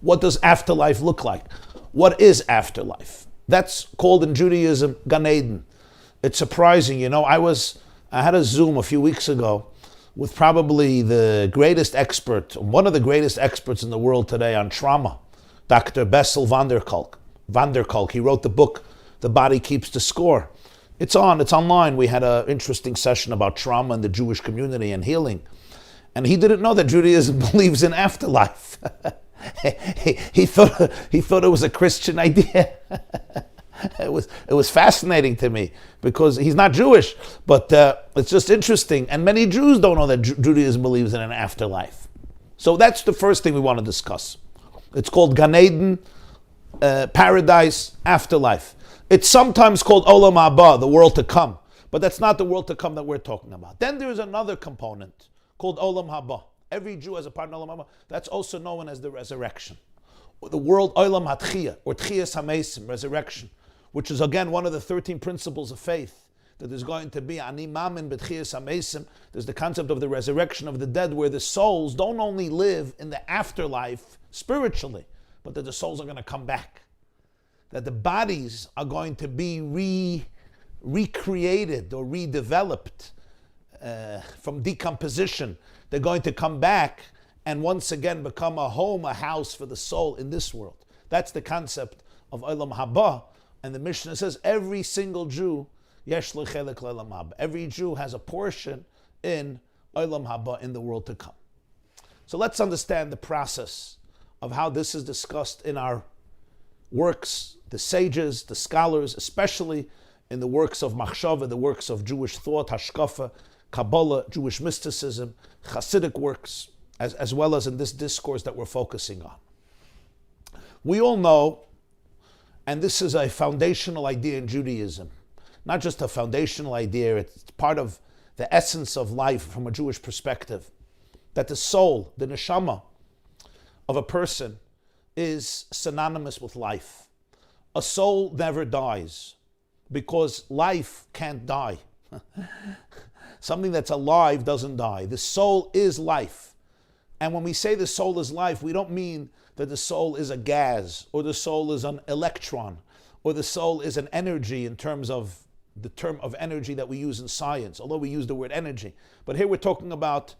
What does afterlife look like? What is afterlife? That's called in Judaism Gan Eden. It's surprising, I had a Zoom a few weeks ago with probably the greatest expert, one of the greatest experts in the world today on trauma, Dr. Bessel van der Kolk. He wrote the book, The Body Keeps the Score. It's online. We had an interesting session about trauma in the Jewish community and healing. And he didn't know that Judaism believes in afterlife. he thought it was a Christian idea. It was fascinating to me because he's not Jewish, but it's just interesting. And many Jews don't know that Judaism believes in an afterlife. So that's the first thing we want to discuss. It's called Gan Eden, paradise, afterlife. It's sometimes called Olam Haba, the world to come, but that's not the world to come that we're talking about. Then there's another component called Olam Haba. Every Jew has a part in Olam Haba. That's also known as the resurrection. The world Olam HaTchiyah, or Tchiyas HaMeisim, resurrection, which is again one of the 13 principles of faith, that there's going to be Ani Mamin B'Tchiyas HaMeisim. There's the concept of the resurrection of the dead, where the souls don't only live in the afterlife spiritually, but that the souls are going to come back. That the bodies are going to be recreated or redeveloped from decomposition. They're going to come back and once again become a home, a house for the soul in this world. That's the concept of Olam Haba. And the Mishnah says every single Jew, Yesh lo chelek l'Olam Haba. Every Jew has a portion in Olam Haba, in the world to come. So let's understand the process of how this is discussed in our works, the sages, the scholars, especially in the works of Machshava, the works of Jewish thought, Hashkafa, Kabbalah, Jewish mysticism, Hasidic works, as well as in this discourse that we're focusing on. We all know, and this is a foundational idea in Judaism, not just a foundational idea, it's part of the essence of life from a Jewish perspective, that the soul, the neshama of a person is synonymous with life. A soul never dies because life can't die. Something that's alive doesn't die. The soul is life. And when we say the soul is life, we don't mean that the soul is a gas, or the soul is an electron, or the soul is an energy in terms of the term of energy that we use in science, although we use the word energy. But here we're talking about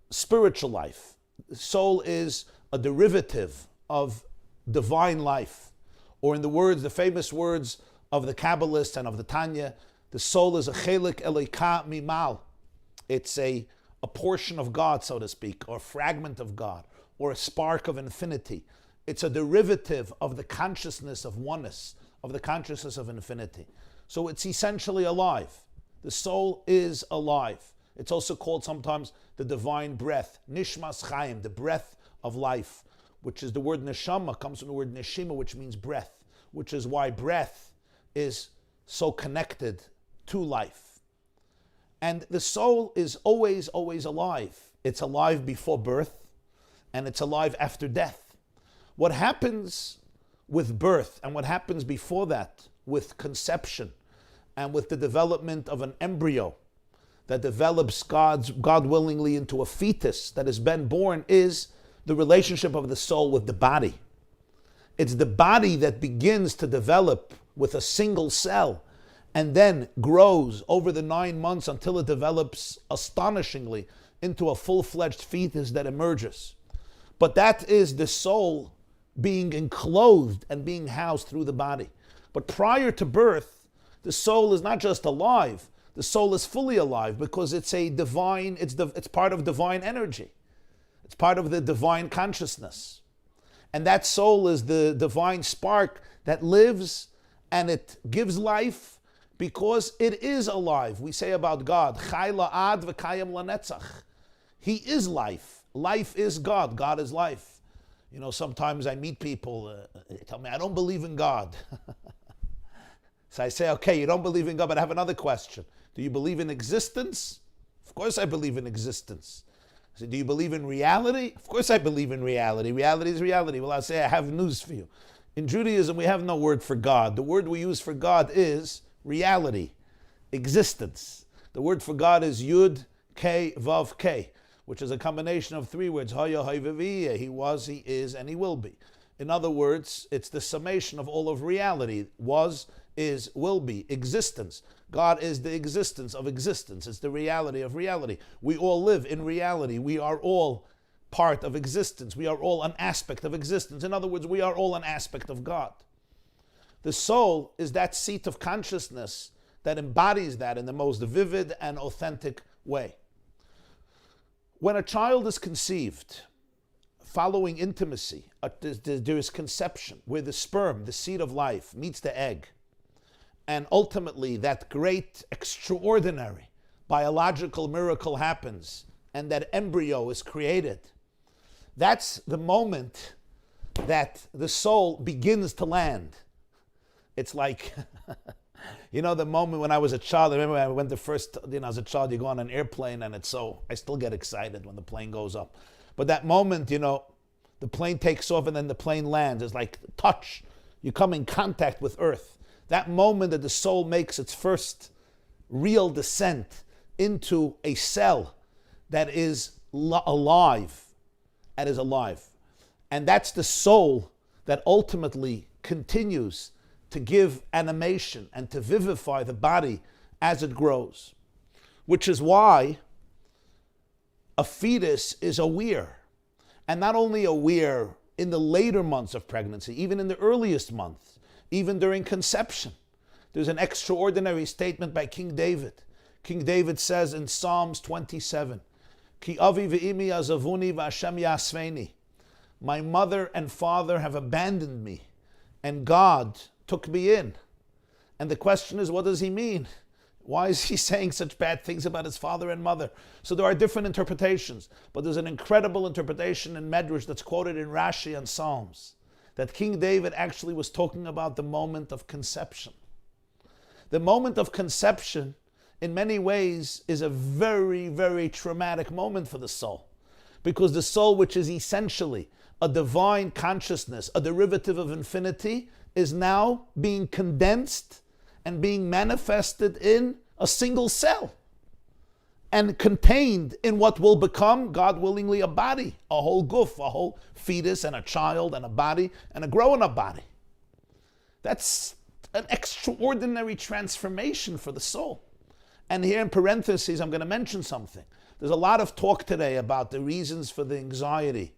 spiritual life. The soul is a derivative of divine life. Or in the famous words of the Kabbalists and of the Tanya, the soul is a chelik elika mimal. It's a portion of God, so to speak, or a fragment of God, or a spark of infinity. It's a derivative of the consciousness of oneness, of the consciousness of infinity. So it's essentially alive. The soul is alive. It's also called sometimes the divine breath, nishmas chaim, the breath of life, which is the word neshama, comes from the word neshima, which means breath, which is why breath is so connected to life. And the soul is always, always alive. It's alive before birth, and it's alive after death. What happens with birth, and what happens before that, with conception, and with the development of an embryo that develops God willingly into a fetus that has been born, is the relationship of the soul with the body. It's the body that begins to develop with a single cell and then grows over the 9 months until it develops astonishingly into a full-fledged fetus that emerges. But that is the soul being enclosed and being housed through the body. But prior to birth, the soul is not just alive, the soul is fully alive because it's part of divine energy. It's part of the divine consciousness. And that soul is the divine spark that lives and it gives life because it is alive. We say about God, Chai la'ad v'kayim lanetzach. He is life. Life is God. God is life. You know, sometimes I meet people, they tell me, I don't believe in God. So I say, okay, you don't believe in God, but I have another question. Do you believe in existence? Of course I believe in existence. I say, do you believe in reality? Of course I believe in reality. Reality is reality. Well, I'll say, I have news for you. In Judaism, we have no word for God. The word we use for God is reality, existence. The word for God is Yud, K, Vav, K, which is a combination of 3 words. Haya, Hay, Vavi. He was, he is, and he will be. In other words, it's the summation of all of reality. Was, is, will be. Existence. God is the existence of existence. It's the reality of reality. We all live in reality. We are all part of existence. We are all an aspect of existence. In other words, we are all an aspect of God. The soul is that seat of consciousness that embodies that in the most vivid and authentic way. When a child is conceived, following intimacy, there is conception, where the sperm, the seed of life, meets the egg. And ultimately, that great, extraordinary biological miracle happens, and that embryo is created. That's the moment that the soul begins to land. It's like, the moment when I was a child, I remember when I went the first, as a child, you go on an airplane and I still get excited when the plane goes up. But that moment, the plane takes off and then the plane lands. It's like touch. You come in contact with earth. That moment that the soul makes its first real descent into a cell that is alive. And that's the soul that ultimately continues to give animation and to vivify the body as it grows. Which is why a fetus is aware. And not only aware in the later months of pregnancy, even in the earliest months, even during conception. There's an extraordinary statement by King David. King David says in Psalms 27, Ki avi ve'imi azavuni v'Hashem yasveni. My mother and father have abandoned me, and God took me in. And the question is, what does he mean? Why is he saying such bad things about his father and mother? So there are different interpretations, but there's an incredible interpretation in Medrash that's quoted in Rashi and Psalms, that King David actually was talking about the moment of conception. The moment of conception, in many ways, is a very, very traumatic moment for the soul, because the soul, which is essentially a divine consciousness, a derivative of infinity, is now being condensed and being manifested in a single cell and contained in what will become, God willingly, a body, a whole guf, a whole fetus and a child and a body and a grown-up body. That's an extraordinary transformation for the soul. And here in parentheses, I'm going to mention something. There's a lot of talk today about the reasons for the anxiety,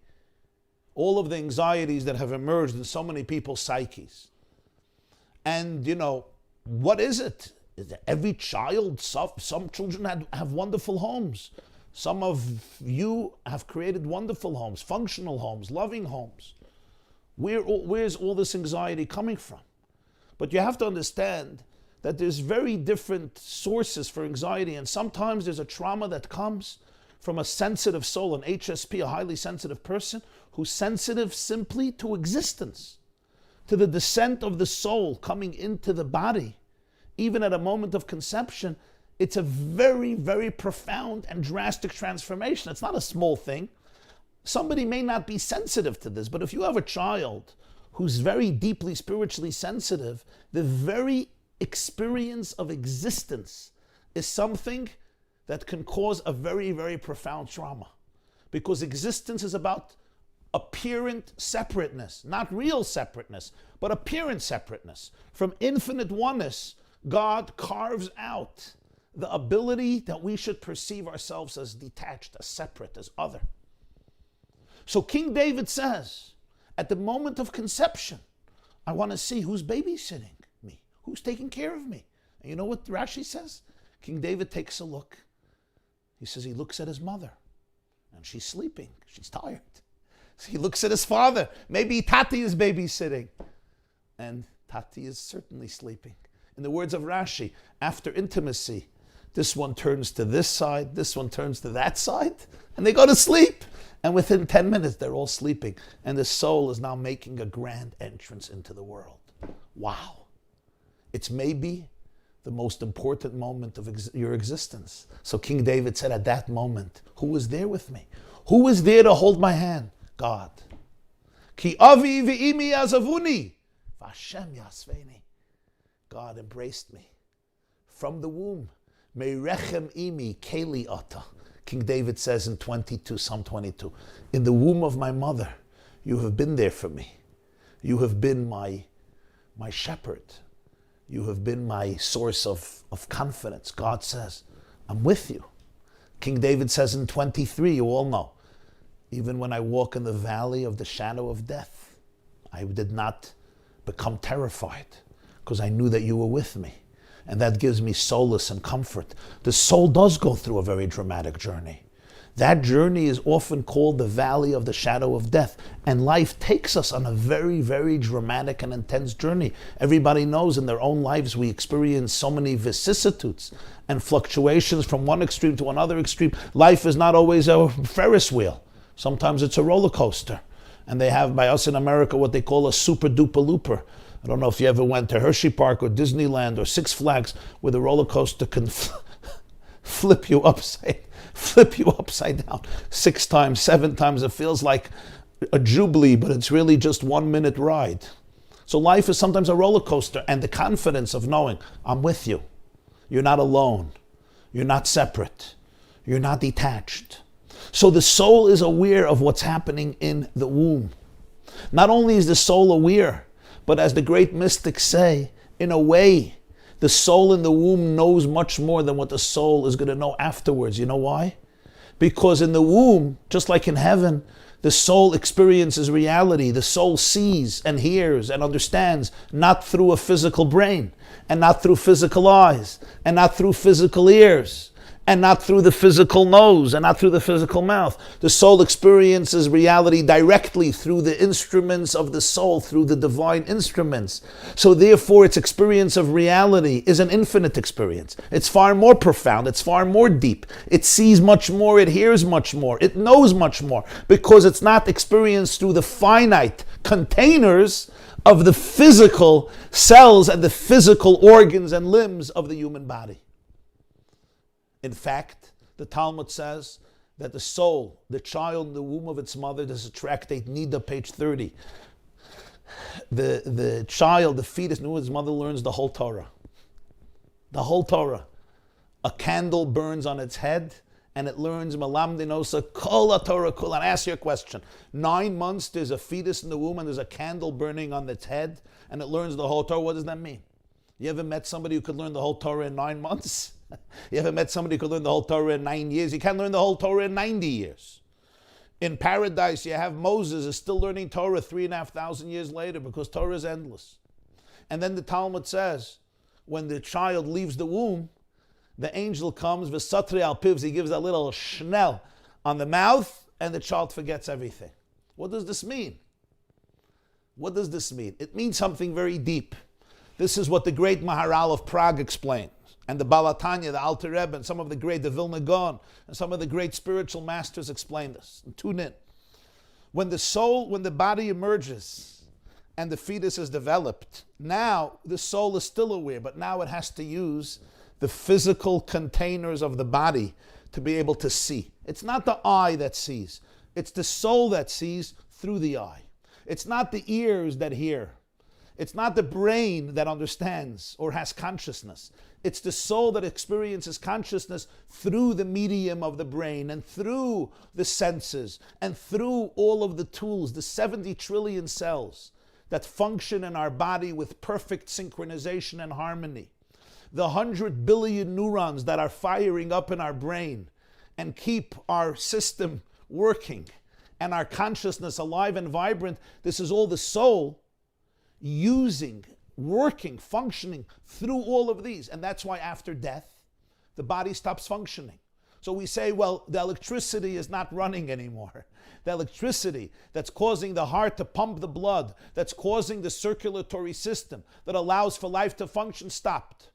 all of the anxieties that have emerged in so many people's psyches. And, what is it? Is that every child, some children have wonderful homes. Some of you have created wonderful homes, functional homes, loving homes. Where's all this anxiety coming from? But you have to understand that there's very different sources for anxiety, and sometimes there's a trauma that comes from a sensitive soul, an HSP, a highly sensitive person, who's sensitive simply to existence, to the descent of the soul coming into the body. Even at a moment of conception, it's a very, very profound and drastic transformation. It's not a small thing. Somebody may not be sensitive to this, but if you have a child who's very deeply spiritually sensitive, the very experience of existence is something that can cause a very, very profound trauma. Because existence is about apparent separateness, not real separateness, but apparent separateness. From infinite oneness, God carves out the ability that we should perceive ourselves as detached, as separate, as other. So King David says, at the moment of conception, I want to see who's babysitting me, who's taking care of me. And you know what Rashi says? King David takes a look. He says he looks at his mother, and she's sleeping. She's tired. So he looks at his father. Maybe Tati is babysitting. And Tati is certainly sleeping. In the words of Rashi, after intimacy, this one turns to this side, this one turns to that side, and they go to sleep. And within 10 minutes, they're all sleeping. And the soul is now making a grand entrance into the world. Wow. It's maybe the most important moment of your existence. So King David said, at that moment, who was there with me? Who was there to hold my hand? God. Ki avi ve'imi azavuni, v'Hashem yasveni. God embraced me from the womb. Merechem imi keli ata. King David says in Psalm 22, in the womb of my mother, you have been there for me. You have been my shepherd. You have been my source of confidence. God says, I'm with you. King David says in 23, you all know, even when I walk in the valley of the shadow of death, I did not become terrified because I knew that you were with me. And that gives me solace and comfort. The soul does go through a very dramatic journey. That journey is often called the valley of the shadow of death. And life takes us on a very, very dramatic and intense journey. Everybody knows in their own lives we experience so many vicissitudes and fluctuations from one extreme to another extreme. Life is not always a Ferris wheel. Sometimes it's a roller coaster. And they have by us in America what they call a super duper looper. I don't know if you ever went to Hershey Park or Disneyland or Six Flags where the roller coaster can flip you upside down 6 times, 7 times. It feels like a jubilee, but it's really just 1 minute ride. So life is sometimes a roller coaster, and the confidence of knowing I'm with you. You're not alone. You're not separate. You're not detached. So the soul is aware of what's happening in the womb. Not only is the soul aware, but as the great mystics say, in a way, the soul in the womb knows much more than what the soul is going to know afterwards. You know why? Because in the womb, just like in heaven, the soul experiences reality. The soul sees and hears and understands not through a physical brain, and not through physical eyes, and not through physical ears, and not through the physical nose, and not through the physical mouth. The soul experiences reality directly through the instruments of the soul, through the divine instruments. So therefore its experience of reality is an infinite experience. It's far more profound, it's far more deep. It sees much more, it hears much more, it knows much more, because it's not experienced through the finite containers of the physical cells and the physical organs and limbs of the human body. In fact, the Talmud says that the soul, the child in the womb of its mother, this is tractate Nida, page 30. The child, the fetus in the womb of its mother learns the whole Torah. The whole Torah. A candle burns on its head and it learns Malamdinosa Kol Torah Kul. And I ask you a question. 9 months there's a fetus in the womb and there's a candle burning on its head and it learns the whole Torah. What does that mean? You ever met somebody who could learn the whole Torah in 9 months? You ever met somebody who could learn the whole Torah in 9 years? You can't learn the whole Torah in 90 years. In paradise, you have Moses is still learning Torah 3,500 years later because Torah is endless. And then the Talmud says, when the child leaves the womb, the angel comes, v'satri al pivs, he gives that little schnell on the mouth, and the child forgets everything. What does this mean? What does this mean? It means something very deep. This is what the great Maharal of Prague explained. And the Balatanya, the Alter Rebbe, and some of the great, the Vilna Gaon, and some of the great spiritual masters explain this. And tune in. When the soul, when the body emerges and the fetus is developed, now the soul is still aware, but now it has to use the physical containers of the body to be able to see. It's not the eye that sees. It's the soul that sees through the eye. It's not the ears that hear. It's not the brain that understands or has consciousness. It's the soul that experiences consciousness through the medium of the brain and through the senses and through all of the tools, the 70 trillion cells that function in our body with perfect synchronization and harmony. The 100 billion neurons that are firing up in our brain and keep our system working and our consciousness alive and vibrant. This is all the soul using, working, functioning through all of these. And that's why after death, the body stops functioning. So we say, well, the electricity is not running anymore. The electricity that's causing the heart to pump the blood, that's causing the circulatory system, that allows for life to function, stopped.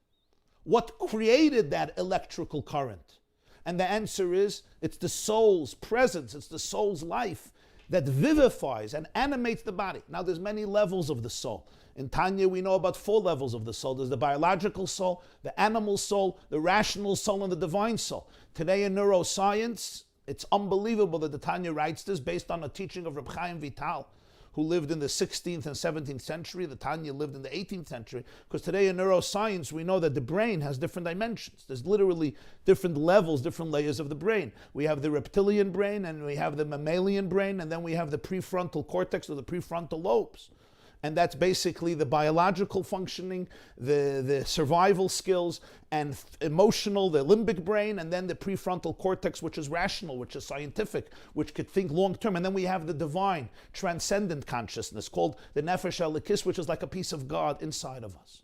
What created that electrical current? And the answer is, it's the soul's presence, it's the soul's life that vivifies and animates the body. Now there's many levels of the soul. In Tanya we know about 4 levels of the soul. There's the biological soul, the animal soul, the rational soul, and the divine soul. Today in neuroscience, it's unbelievable that the Tanya writes this based on a teaching of Reb Chaim Vital, who lived in the 16th and 17th century. The Tanya lived in the 18th century. Because today in neuroscience, we know that the brain has different dimensions. There's literally different levels, different layers of the brain. We have the reptilian brain, and we have the mammalian brain, and then we have the prefrontal cortex or the prefrontal lobes. And that's basically the biological functioning, the survival skills, and emotional, the limbic brain, and then the prefrontal cortex, which is rational, which is scientific, which could think long term. And then we have the divine, transcendent consciousness called the Nefesh Elikis, which is like a piece of God inside of us.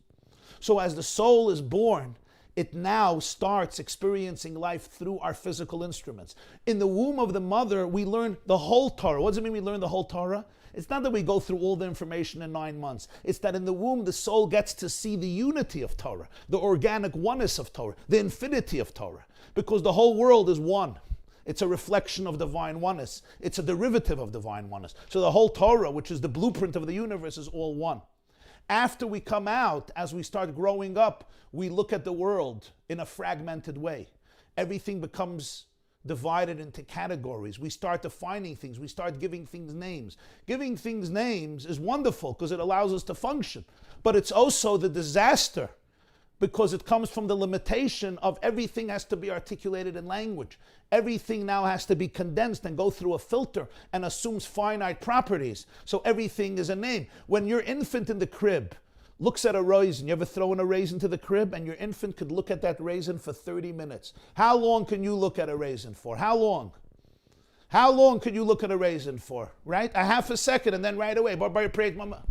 So as the soul is born, it now starts experiencing life through our physical instruments. In the womb of the mother, we learn the whole Torah. What does it mean we learn the whole Torah? It's not that we go through all the information in 9 months. It's that in the womb, the soul gets to see the unity of Torah, the organic oneness of Torah, the infinity of Torah, because the whole world is one. It's a reflection of divine oneness. It's a derivative of divine oneness. So the whole Torah, which is the blueprint of the universe, is all one. After we come out, as we start growing up, we look at the world in a fragmented way. Everything becomes divided into categories. We start defining things. We start giving things names. Giving things names is wonderful because it allows us to function. But it's also the disaster because it comes from the limitation of everything has to be articulated in language. Everything now has to be condensed and go through a filter and assumes finite properties. So everything is a name. When your infant in the crib looks at a raisin, you ever throw in a raisin to the crib and your infant could look at that raisin for 30 minutes. How long can you look at a raisin for? How long? How long could you look at a raisin for? Right? A half a second and then right away. Barbara prayed, Mama.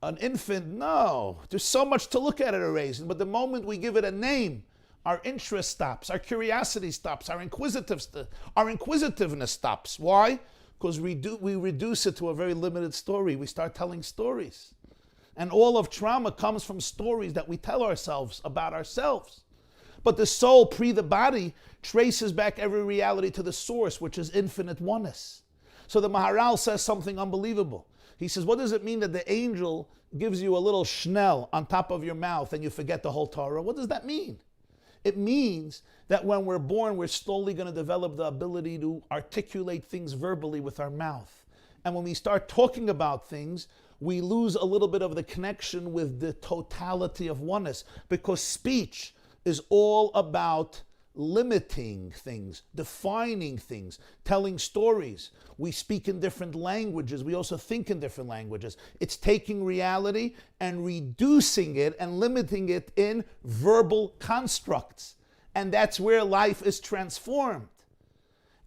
An infant, no. There's so much to look at a raisin, but the moment we give it a name, our interest stops, our curiosity stops, our inquisitiveness stops. Why? Because we reduce it to a very limited story. We start telling stories. And all of trauma comes from stories that we tell ourselves about ourselves. But the soul, pre the body, traces back every reality to the source, which is infinite oneness. So the Maharal says something unbelievable. He says, what does it mean that the angel gives you a little schnell on top of your mouth and you forget the whole Torah? What does that mean? It means that when we're born, we're slowly going to develop the ability to articulate things verbally with our mouth. And when we start talking about things, we lose a little bit of the connection with the totality of oneness, because speech is all about limiting things, defining things, telling stories. We speak in different languages. We also think in different languages. It's taking reality and reducing it and limiting it in verbal constructs. And that's where life is transformed.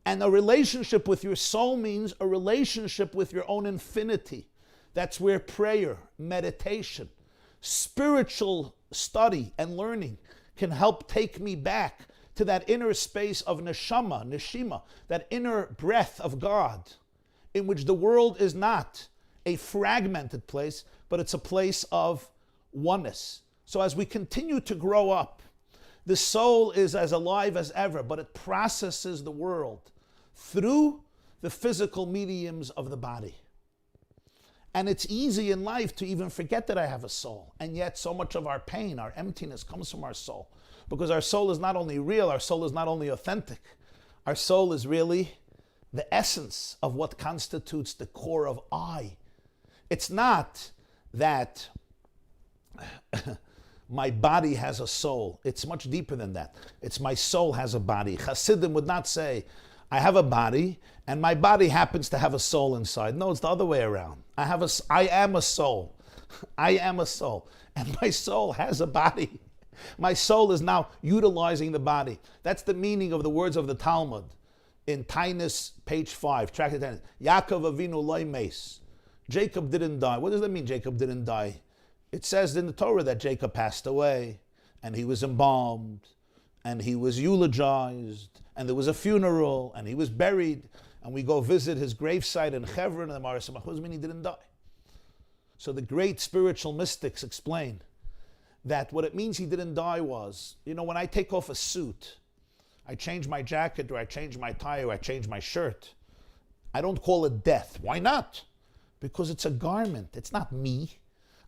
And a relationship with your soul means a relationship with your own infinity. That's where prayer, meditation, spiritual study and learning can help take me back to that inner space of neshima, that inner breath of God, in which the world is not a fragmented place, but it's a place of oneness. So as we continue to grow up, the soul is as alive as ever, but it processes the world through the physical mediums of the body. And it's easy in life to even forget that I have a soul. And yet so much of our pain, our emptiness comes from our soul. Because our soul is not only real, our soul is not only authentic. Our soul is really the essence of what constitutes the core of I. It's not that my body has a soul. It's much deeper than that. It's my soul has a body. Hasidim would not say, I have a body, and my body happens to have a soul inside. No, it's the other way around. I am a soul. I am a soul. And my soul has a body. My soul is now utilizing the body. That's the meaning of the words of the Talmud. In Tainus, page 5, Tractate Tainus. Yaakov Avinu loy meis. Jacob didn't die. What does that mean, Jacob didn't die? It says in the Torah that Jacob passed away, and he was embalmed, and he was eulogized, and there was a funeral, and he was buried, and we go visit his gravesite in Hebron, and the Maris Samachos mean he didn't die. So the great spiritual mystics explain that what it means he didn't die was, when I take off a suit, I change my jacket, or I change my tie, or I change my shirt, I don't call it death. Why not? Because it's a garment. It's not me.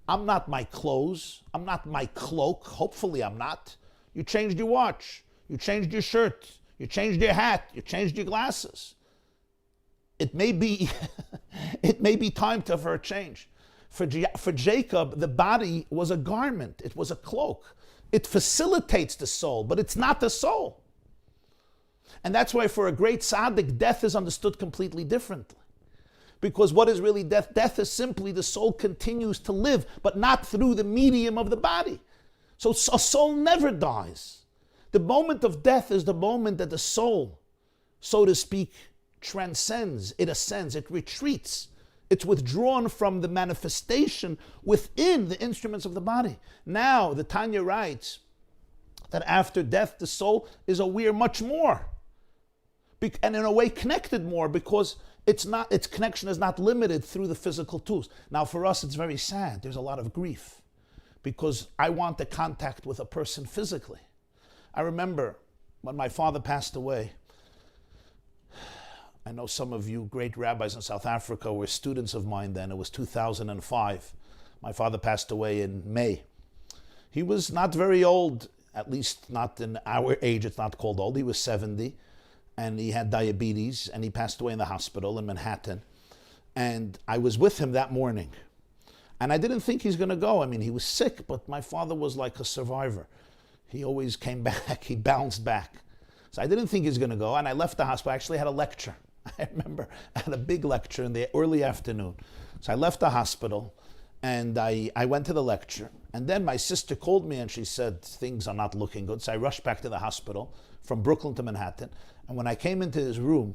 I'm not my clothes. I'm not my cloak. Hopefully I'm not. You changed your watch. You changed your shirt. You changed your hat. You changed your glasses. It may be time for a change. For Jacob, the body was a garment. It was a cloak. It facilitates the soul, but it's not the soul. And that's why for a great tzaddik, death is understood completely differently. Because what is really death? Death is simply the soul continues to live, but not through the medium of the body. So a soul never dies. The moment of death is the moment that the soul, so to speak, transcends, it ascends, it retreats. It's withdrawn from the manifestation within the instruments of the body. Now, the Tanya writes that after death, the soul is aware much more. And in a way connected more, because its connection is not limited through the physical tools. Now, for us, it's very sad. There's a lot of grief, because I want the contact with a person physically. I remember when my father passed away. I know some of you great rabbis in South Africa were students of mine then. It was 2005. My father passed away in May. He was not very old, at least not in our age, it's not called old. He was 70, and he had diabetes, and he passed away in the hospital in Manhattan. And I was with him that morning. And I didn't think he's going to go. I mean, he was sick, but my father was like a survivor. He always came back. He bounced back. So I didn't think he was going to go, and I left the hospital. I actually had a lecture. I remember I had a big lecture in the early afternoon. So I left the hospital, and I went to the lecture. And then my sister called me, and she said, things are not looking good. So I rushed back to the hospital from Brooklyn to Manhattan. And when I came into his room,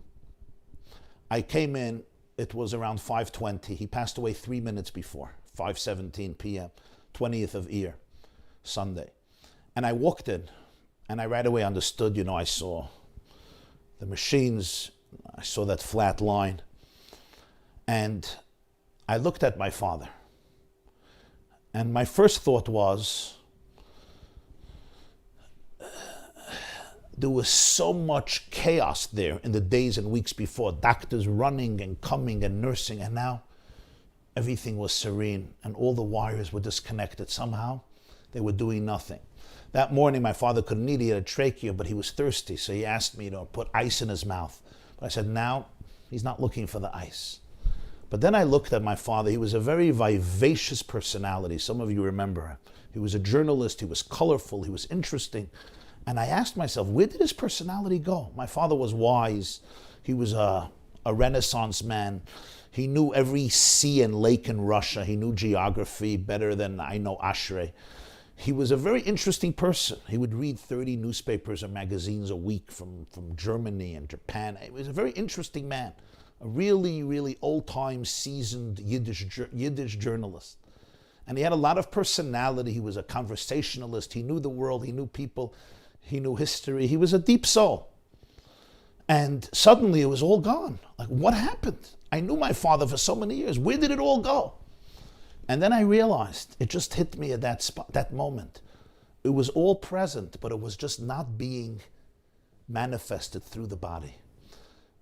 I came in, it was around 5:20. He passed away 3 minutes before, 5:17 p.m., 20th of Iyar, Sunday. And I walked in, and I right away understood, I saw the machines, I saw that flat line, and I looked at my father. And my first thought was, there was so much chaos there in the days and weeks before, doctors running and coming and nursing, and now everything was serene, and all the wires were disconnected. Somehow, they were doing nothing. That morning, my father couldn't eat. He had a trachea, but he was thirsty, so he asked me to put ice in his mouth. But I said, now, he's not looking for the ice. But then I looked at my father. He was a very vivacious personality. Some of you remember him. He was a journalist. He was colorful. He was interesting. And I asked myself, where did his personality go? My father was wise. He was a Renaissance man. He knew every sea and lake in Russia. He knew geography better than I know Ashrei. He was a very interesting person. He would read 30 newspapers or magazines a week from Germany and Japan. He was a very interesting man, a really, really old-time, seasoned Yiddish journalist. And he had a lot of personality. He was a conversationalist. He knew the world. He knew people. He knew history. He was a deep soul. And suddenly it was all gone. Like, what happened? I knew my father for so many years. Where did it all go? And then I realized, it just hit me at that moment. It was all present, but it was just not being manifested through the body.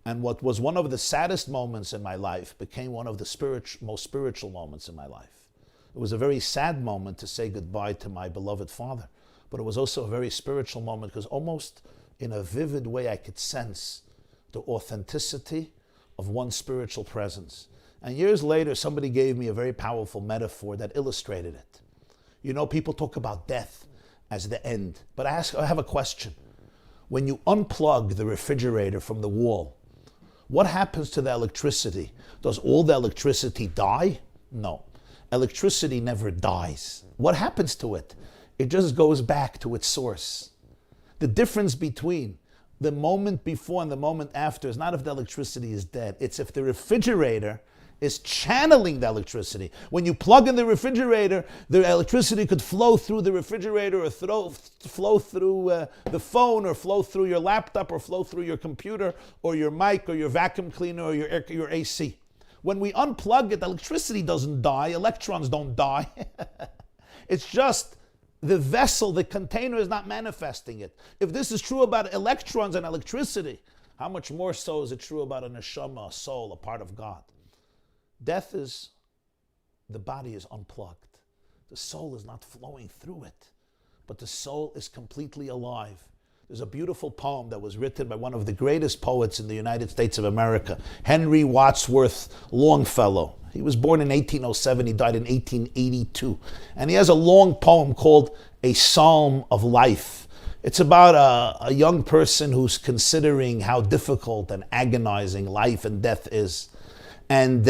And what was one of the saddest moments in my life became one of the most spiritual moments in my life. It was a very sad moment to say goodbye to my beloved father, but it was also a very spiritual moment, because almost in a vivid way I could sense the authenticity of one's spiritual presence. And years later, somebody gave me a very powerful metaphor that illustrated it. People talk about death as the end. But I have a question. When you unplug the refrigerator from the wall, what happens to the electricity? Does all the electricity die? No. Electricity never dies. What happens to it? It just goes back to its source. The difference between the moment before and the moment after is not if the electricity is dead. It's if the refrigerator is channeling the electricity. When you plug in the refrigerator, the electricity could flow through the refrigerator, or flow through the phone, or flow through your laptop, or flow through your computer, or your mic, or your vacuum cleaner, or your AC. When we unplug it, the electricity doesn't die, electrons don't die. It's just the vessel, the container is not manifesting it. If this is true about electrons and electricity, how much more so is it true about a neshama, a soul, a part of God? Death is, the body is unplugged. The soul is not flowing through it, but the soul is completely alive. There's a beautiful poem that was written by one of the greatest poets in the United States of America, Henry Wadsworth Longfellow. He was born in 1807, he died in 1882. And he has a long poem called A Psalm of Life. It's about a young person who's considering how difficult and agonizing life and death is. And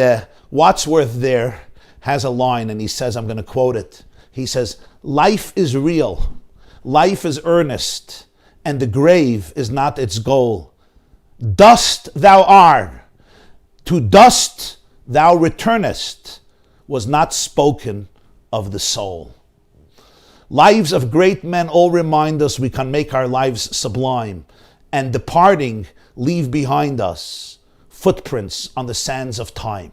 Wadsworth there has a line, and he says, I'm going to quote it. He says, life is real, life is earnest, and the grave is not its goal. Dust thou art, to dust thou returnest, was not spoken of the soul. Lives of great men all remind us we can make our lives sublime, and departing leave behind us footprints on the sands of time.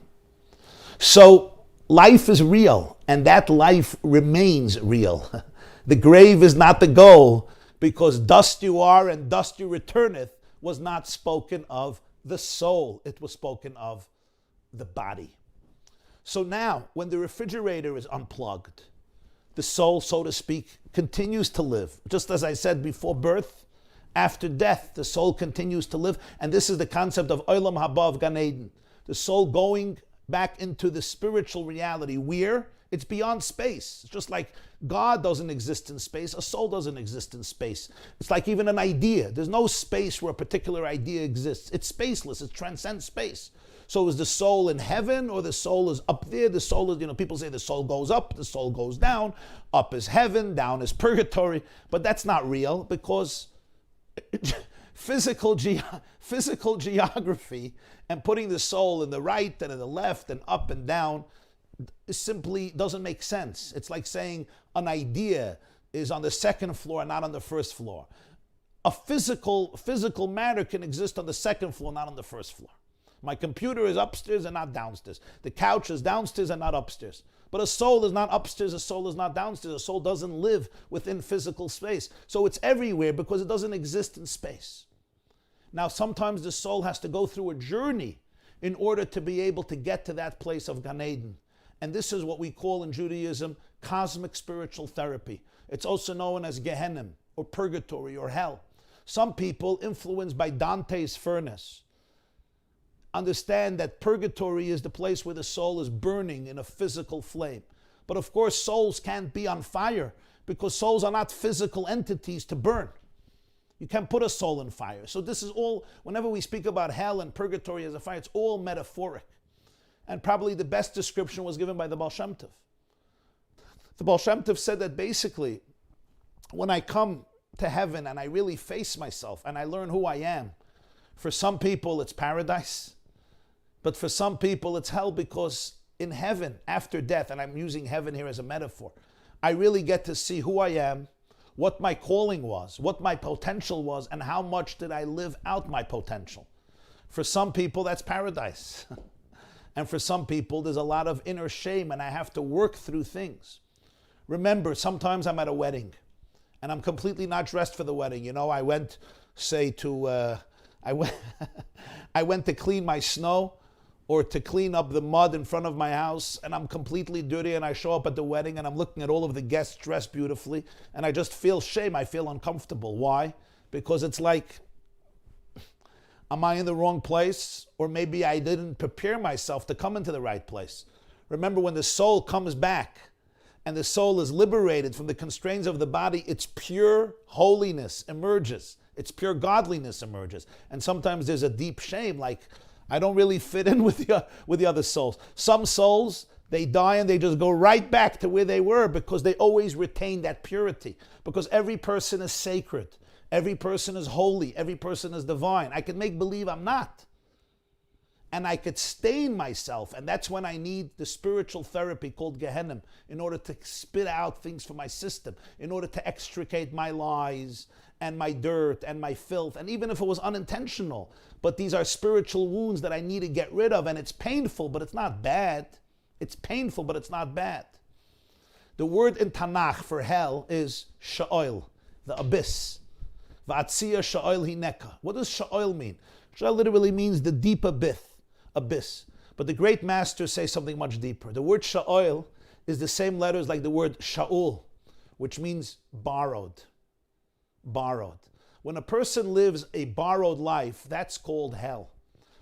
So life is real, and that life remains real. The grave is not the goal, because dust you are and dust you returneth was not spoken of the soul. It was spoken of the body. So now, when the refrigerator is unplugged, the soul, so to speak, continues to live. Just as I said before birth, after death, the soul continues to live. And this is the concept of Olam Haba of Gan Eden. The soul going back into the spiritual reality where it's beyond space. It's just like God doesn't exist in space, a soul doesn't exist in space. It's like even an idea. There's no space where a particular idea exists. It's spaceless, it transcends space. So is the soul in heaven, or the soul is up there? The soul is, people say the soul goes up, the soul goes down. Up is heaven, down is purgatory. But that's not real, because physical geography and putting the soul in the right and in the left and up and down simply doesn't make sense. It's like saying an idea is on the second floor and not on the first floor. A physical matter can exist on the second floor, not on the first floor. My computer is upstairs and not downstairs. The couch is downstairs and not upstairs. But a soul is not upstairs, a soul is not downstairs. A soul doesn't live within physical space. So it's everywhere because it doesn't exist in space. Now, sometimes the soul has to go through a journey in order to be able to get to that place of Gan Eden. And this is what we call in Judaism cosmic spiritual therapy. It's also known as Gehenna or purgatory or hell. Some people, influenced by Dante's furnace, understand that purgatory is the place where the soul is burning in a physical flame. But of course, souls can't be on fire because souls are not physical entities to burn. You can't put a soul in fire. So this is all, whenever we speak about hell and purgatory as a fire, it's all metaphoric. And probably the best description was given by the Baal Shem Tov. The Baal Shem Tov said that basically, when I come to heaven and I really face myself and I learn who I am, for some people it's paradise. But for some people, it's hell, because in heaven, after death, and I'm using heaven here as a metaphor, I really get to see who I am, what my calling was, what my potential was, and how much did I live out my potential. For some people, that's paradise. And for some people, there's a lot of inner shame, and I have to work through things. Remember, sometimes I'm at a wedding, and I'm completely not dressed for the wedding. I went, I went to clean my snow, or to clean up the mud in front of my house, and I'm completely dirty, and I show up at the wedding and I'm looking at all of the guests dressed beautifully, and I just feel shame, I feel uncomfortable. Why? Because it's like, am I in the wrong place? Or maybe I didn't prepare myself to come into the right place. Remember, when the soul comes back and the soul is liberated from the constraints of the body, its pure holiness emerges. Its pure godliness emerges. And sometimes there's a deep shame, like, I don't really fit in with the other souls. Some souls, they die and they just go right back to where they were because they always retain that purity. Because every person is sacred. Every person is holy. Every person is divine. I could make believe I'm not. And I could stain myself. And that's when I need the spiritual therapy called Gehenna in order to spit out things from my system, in order to extricate my lies and my dirt and my filth. And even if it was unintentional, but these are spiritual wounds that I need to get rid of. And it's painful, but it's not bad. It's painful, but it's not bad. The word in Tanakh for hell is Sha'ol, the abyss. Va'atzia Sha'ol hineka. What does Sha'ol mean? Sha'ol literally means the deep abyss. But the great masters say something much deeper. The word Sha'ol is the same letters like the word Sha'ul, which means borrowed. Borrowed. When a person lives a borrowed life, that's called hell.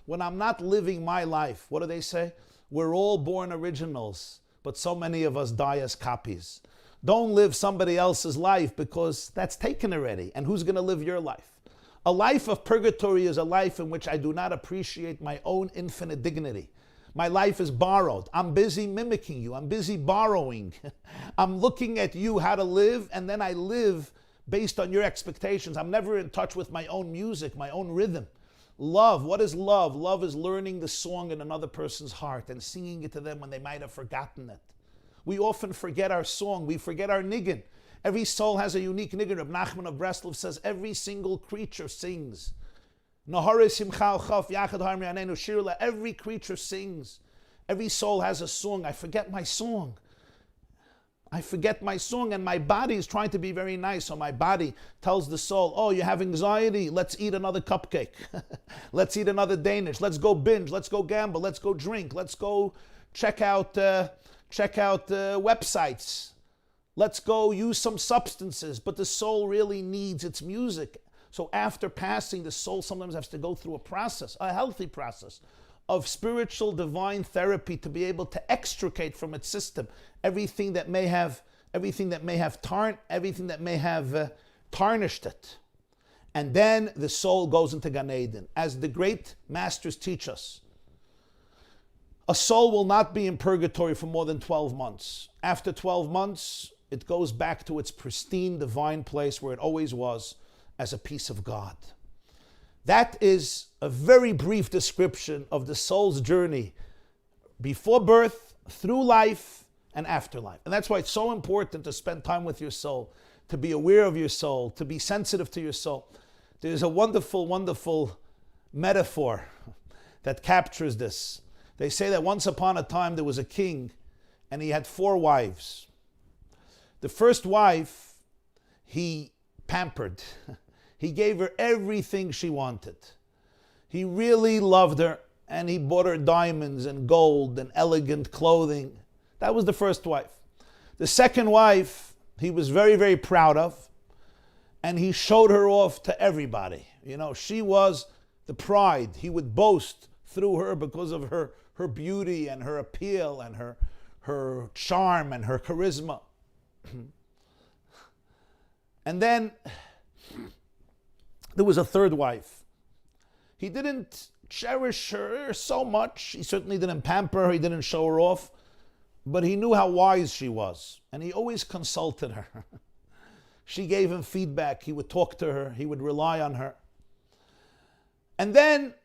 When I'm not living my life, what do they say? We're all born originals, but so many of us die as copies. Don't live somebody else's life because that's taken already. And who's going to live your life? A life of purgatory is a life in which I do not appreciate my own infinite dignity. My life is borrowed. I'm busy mimicking you. I'm busy borrowing. I'm looking at you how to live, and then I live based on your expectations. I'm never in touch with my own music, my own rhythm. Love, what is love? Love is learning the song in another person's heart and singing it to them when they might have forgotten it. We often forget our song. We forget our niggin. Every soul has a unique niggin. Reb Nachman of Breslov says every single creature sings. Every creature sings. Every soul has a song. I forget my song. I forget my song, and my body is trying to be very nice. So my body tells the soul, oh, you have anxiety? Let's eat another cupcake. Let's eat another Danish. Let's go binge. Let's go gamble. Let's go drink. Let's go check out websites. Let's go use some substances. But the soul really needs its music. So after passing, the soul sometimes has to go through a process, a healthy process, of spiritual divine therapy to be able to extricate from its system everything that may have tarnished it. And then the soul goes into Gan Eden. As the great masters teach us, a soul will not be in purgatory for more than 12 months. After 12 months, it goes back to its pristine divine place where it always was, as a piece of God. That is a very brief description of the soul's journey before birth, through life, and afterlife. And that's why it's so important to spend time with your soul, to be aware of your soul, to be sensitive to your soul. There's a wonderful, wonderful metaphor that captures this. They say that once upon a time there was a king and he had 4 wives. The first wife he pampered. He gave her everything she wanted. He really loved her, and he bought her diamonds and gold and elegant clothing. That was the first wife. The second wife, he was very, very proud of, and he showed her off to everybody. You know, she was the pride. He would boast through her because of her beauty and her appeal and her charm and her charisma. And then there was a third wife. He didn't cherish her so much. He certainly didn't pamper her. He didn't show her off. But he knew how wise she was. And he always consulted her. She gave him feedback. He would talk to her. He would rely on her. And then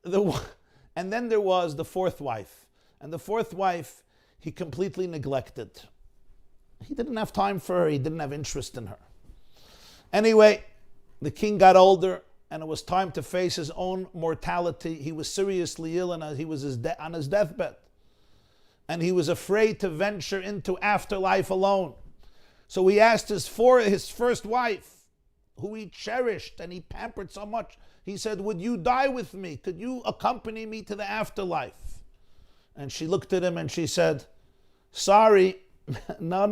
there was the fourth wife. And the fourth wife, he completely neglected. He didn't have time for her. He didn't have interest in her. Anyway, the king got older, and it was time to face his own mortality. He was seriously ill, and he was on his deathbed. And he was afraid to venture into afterlife alone. So he asked his first wife, who he cherished and he pampered so much, he said, would you die with me? Could you accompany me to the afterlife? And she looked at him and she said, sorry, no,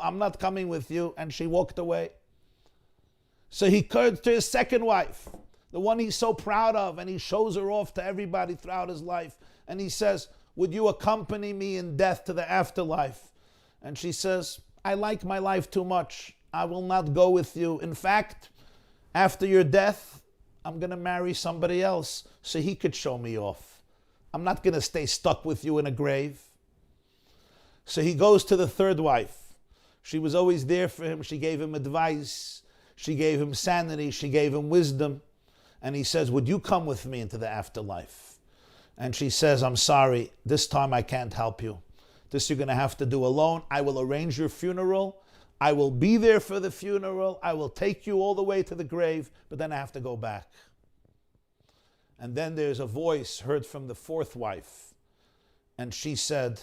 I'm not coming with you. And she walked away. So he turned to his second wife, the one he's so proud of, and he shows her off to everybody throughout his life. And he says, would you accompany me in death to the afterlife? And she says, I like my life too much. I will not go with you. In fact, after your death, I'm going to marry somebody else so he could show me off. I'm not going to stay stuck with you in a grave. So he goes to the third wife. She was always there for him. She gave him advice. She gave him sanity. She gave him wisdom. And he says, would you come with me into the afterlife? And she says, I'm sorry, this time I can't help you. This you're going to have to do alone. I will arrange your funeral. I will be there for the funeral. I will take you all the way to the grave, but then I have to go back. And then there's a voice heard from the fourth wife. And she said,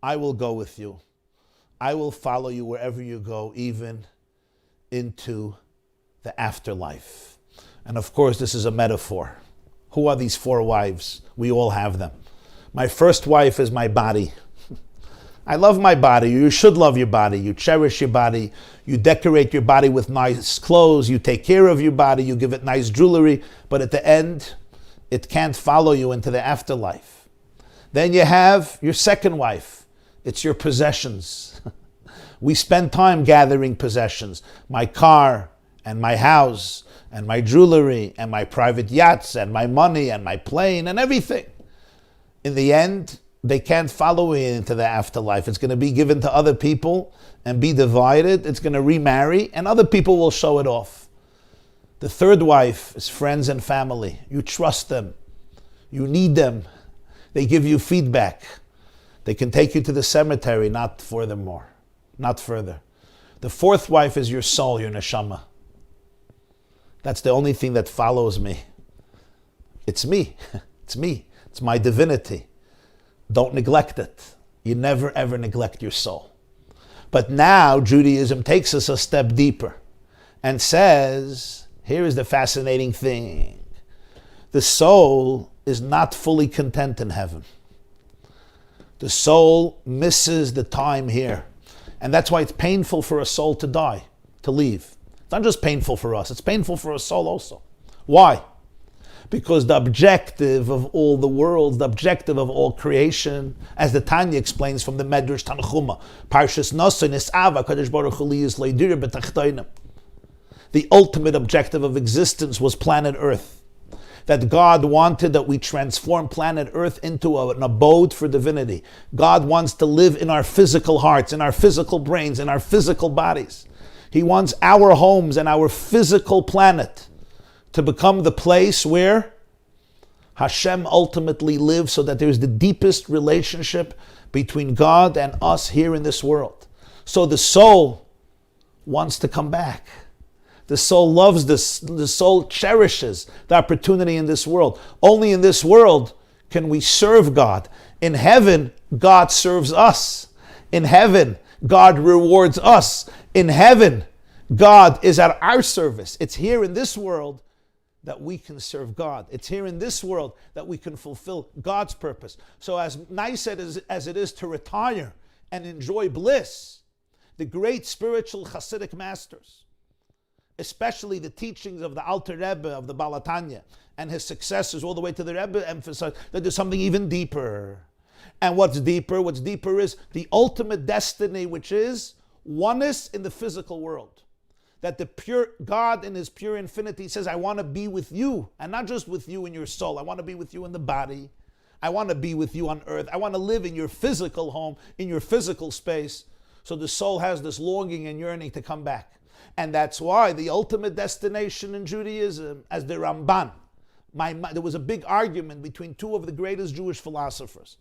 I will go with you. I will follow you wherever you go, even into the afterlife. And of course, this is a metaphor. Who are these 4 wives? We all have them. My first wife is my body. I love my body. You should love your body. You cherish your body. You decorate your body with nice clothes. You take care of your body. You give it nice jewelry. But at the end, it can't follow you into the afterlife. Then you have your second wife. It's your possessions. We spend time gathering possessions. My car and my house and my jewelry and my private yachts and my money and my plane and everything. In the end, they can't follow into the afterlife. It's going to be given to other people and be divided. It's going to remarry, and other people will show it off. The third wife is friends and family. You trust them. You need them. They give you feedback. They can take you to the cemetery, not furthermore, not further. The fourth wife is your soul, your neshama. That's the only thing that follows me. It's me. It's me. It's my divinity. Don't neglect it. You never ever neglect your soul. But now Judaism takes us a step deeper and says, here is the fascinating thing. The soul is not fully content in heaven. The soul misses the time here. And that's why it's painful for a soul to die, to leave. It's not just painful for us, it's painful for a soul also. Why? Because the objective of all the worlds, the objective of all creation, as the Tanya explains from the Medrash Tanchuma, Parshas Naso Nisava Kadosh Baruch Hu liyis leidir b'tachtonim. The ultimate objective of existence was planet Earth. That God wanted that we transform planet Earth into an abode for divinity. God wants to live in our physical hearts, in our physical brains, in our physical bodies. He wants our homes and our physical planet to become the place where Hashem ultimately lives, so that there's the deepest relationship between God and us here in this world. So the soul wants to come back. The soul loves this. The soul cherishes the opportunity in this world. Only in this world can we serve God. In heaven, God serves us. In heaven, God rewards us. In heaven, God is at our service. It's here in this world that we can serve God. It's here in this world that we can fulfill God's purpose. So as nice as it is to retire and enjoy bliss, the great spiritual Hasidic masters, especially the teachings of the Alter Rebbe, of the Baal HaTanya, and his successors all the way to the Rebbe, emphasize that there's something even deeper. And what's deeper? What's deeper is the ultimate destiny, which is oneness in the physical world. That the pure God in his pure infinity says, I want to be with you, and not just with you in your soul. I want to be with you in the body. I want to be with you on earth. I want to live in your physical home, in your physical space. So the soul has this longing and yearning to come back. And that's why the ultimate destination in Judaism, as the Ramban, there was a big argument between two of the greatest Jewish philosophers,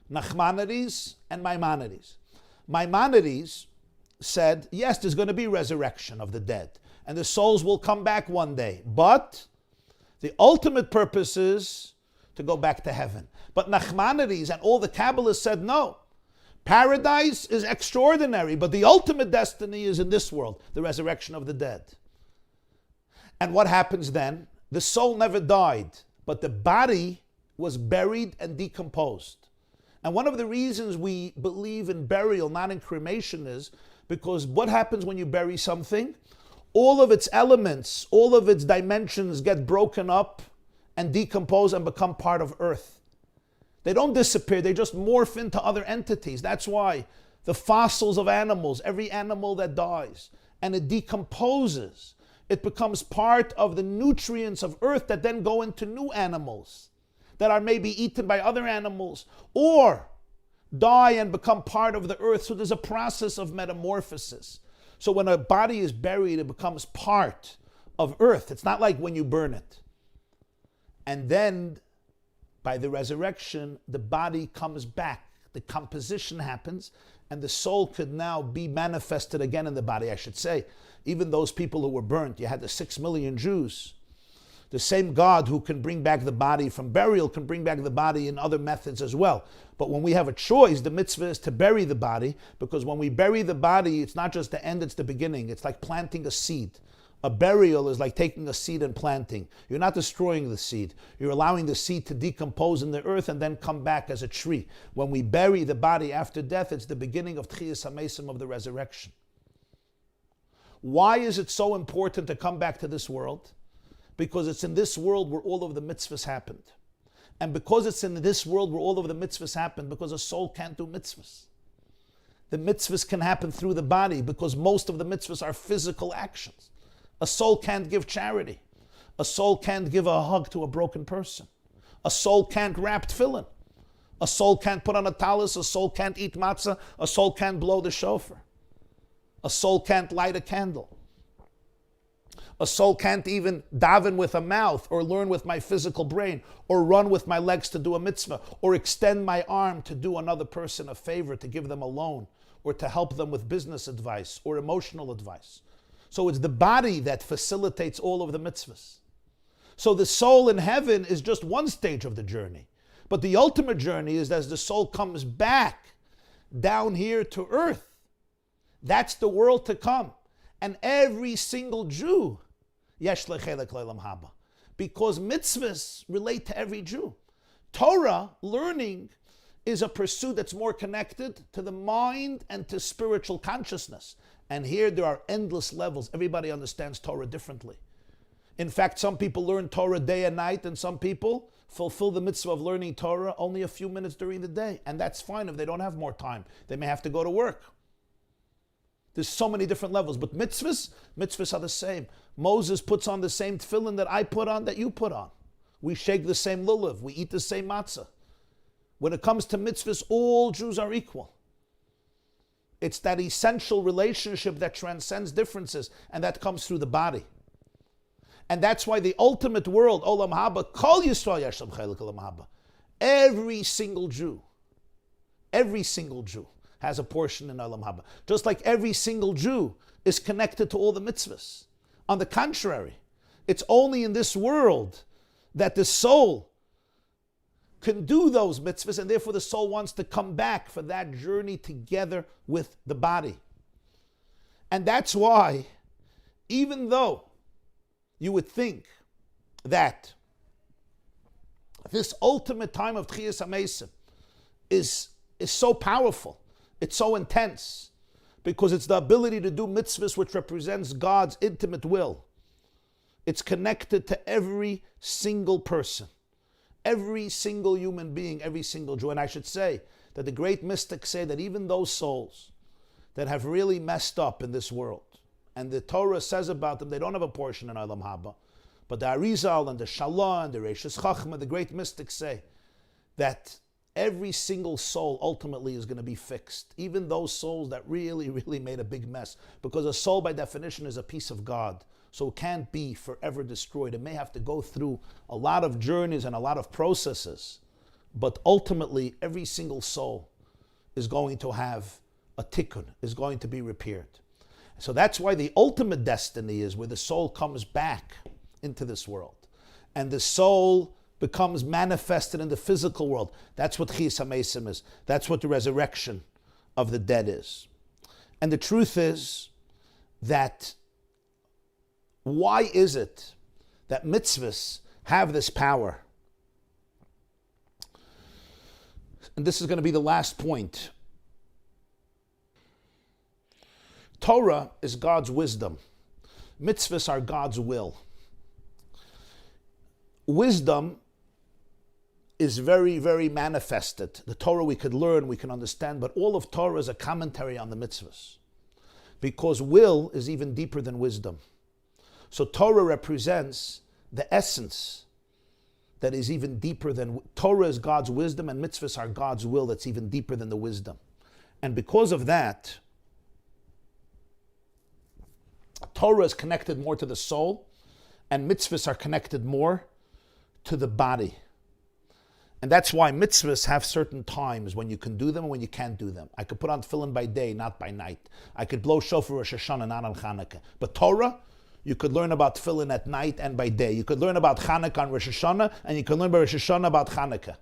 Nachmanides and Maimonides. Maimonides said, yes, there's going to be resurrection of the dead, and the souls will come back one day, but the ultimate purpose is to go back to heaven. But Nachmanides and all the Kabbalists said, no, paradise is extraordinary, but the ultimate destiny is in this world, the resurrection of the dead. And what happens then? The soul never died, but the body was buried and decomposed. And one of the reasons we believe in burial, not in cremation, is because what happens when you bury something? All of its elements, all of its dimensions get broken up and decompose and become part of earth. They don't disappear, they just morph into other entities. That's why the fossils of animals, every animal that dies and it decomposes, it becomes part of the nutrients of earth that then go into new animals that are maybe eaten by other animals or die and become part of the earth. So there's a process of metamorphosis. So when a body is buried, it becomes part of earth. It's not like when you burn it. And then by the resurrection, the body comes back. The composition happens, and the soul could now be manifested again in the body, I should say. Even those people who were burnt, you had the 6 million Jews. The same God who can bring back the body from burial can bring back the body in other methods as well. But when we have a choice, the mitzvah is to bury the body, because when we bury the body, it's not just the end, it's the beginning. It's like planting a seed. A burial is like taking a seed and planting. You're not destroying the seed. You're allowing the seed to decompose in the earth and then come back as a tree. When we bury the body after death, it's the beginning of Tchiyas HaMesim, of the resurrection. Why is it so important to come back to this world? Because it's in this world where all of the mitzvahs happened. And because it's in this world where all of the mitzvahs happened, because a soul can't do mitzvahs. The mitzvahs can happen through the body because most of the mitzvahs are physical actions. A soul can't give charity. A soul can't give a hug to a broken person. A soul can't wrap tefillin. A soul can't put on a talis, a soul can't eat matzah, a soul can't blow the shofar. A soul can't light a candle. A soul can't even daven with a mouth, or learn with my physical brain, or run with my legs to do a mitzvah, or extend my arm to do another person a favor, to give them a loan, or to help them with business advice or emotional advice. So it's the body that facilitates all of the mitzvahs. So the soul in heaven is just one stage of the journey. But the ultimate journey is as the soul comes back down here to earth. That's the world to come. And every single Jew, yesh lechelek le'olam haba, because mitzvahs relate to every Jew. Torah, learning, is a pursuit that's more connected to the mind and to spiritual consciousness. And here there are endless levels. Everybody understands Torah differently. In fact, some people learn Torah day and night, and some people fulfill the mitzvah of learning Torah only a few minutes during the day. And that's fine if they don't have more time. They may have to go to work. There's so many different levels. But mitzvahs are the same. Moses puts on the same tefillin that I put on, that you put on. We shake the same lulav. We eat the same matzah. When it comes to mitzvahs, all Jews are equal. It's that essential relationship that transcends differences, and that comes through the body. And that's why the ultimate world, Olam Haba, Kol Yisrael Yashem Chelik Olam Haba. Every single Jew has a portion in Olam Haba. Just like every single Jew is connected to all the mitzvahs. On the contrary, it's only in this world that the soul can do those mitzvahs, and therefore the soul wants to come back for that journey together with the body. And that's why, even though you would think that this ultimate time of Tchiyas HaMesim is so powerful, it's so intense, because it's the ability to do mitzvahs which represents God's intimate will. It's connected to every single person, every single human being, every single Jew. And I should say that the great mystics say that even those souls that have really messed up in this world, and the Torah says about them, they don't have a portion in Olam Haba, but the Arizal and the Shalah and the Reishis Chachma, the great mystics say that every single soul ultimately is going to be fixed. Even those souls that really, really made a big mess. Because a soul by definition is a piece of God. So it can't be forever destroyed. It may have to go through a lot of journeys and a lot of processes. But ultimately, every single soul is going to have a tikkun, is going to be repaired. So that's why the ultimate destiny is where the soul comes back into this world. And the soul becomes manifested in the physical world. That's what Chiyas HaMesim is. That's what the resurrection of the dead is. And the truth is that why is it that mitzvahs have this power? And this is going to be the last point. Torah is God's wisdom. Mitzvahs are God's will. Wisdom is very, very manifested. The Torah we could learn, we can understand, but all of Torah is a commentary on the mitzvahs. Because will is even deeper than wisdom. So Torah represents the essence that is even deeper than... Torah is God's wisdom, and mitzvahs are God's will that's even deeper than the wisdom. And because of that, Torah is connected more to the soul, and mitzvahs are connected more to the body. And that's why mitzvahs have certain times when you can do them and when you can't do them. I could put on tefillin by day, not by night. I could blow shofar Rosh Hashanah, not on Chanukah. But Torah, you could learn about tefillin at night and by day. You could learn about Chanukah on Rosh Hashanah, and you can learn by Rosh Hashanah about Chanukah.